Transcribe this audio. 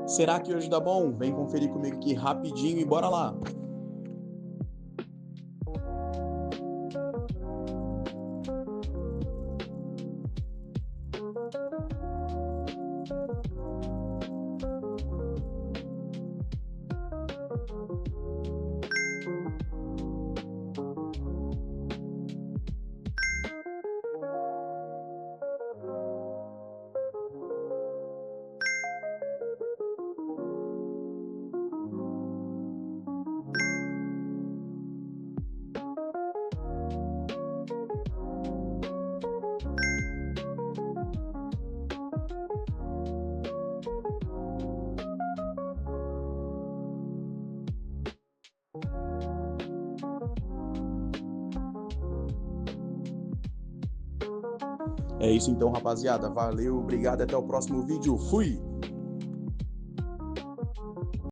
Será que hoje dá bom? Vem conferir comigo aqui rapidinho e bora lá! É isso então, rapaziada. Valeu, obrigado, até o próximo vídeo. Fui!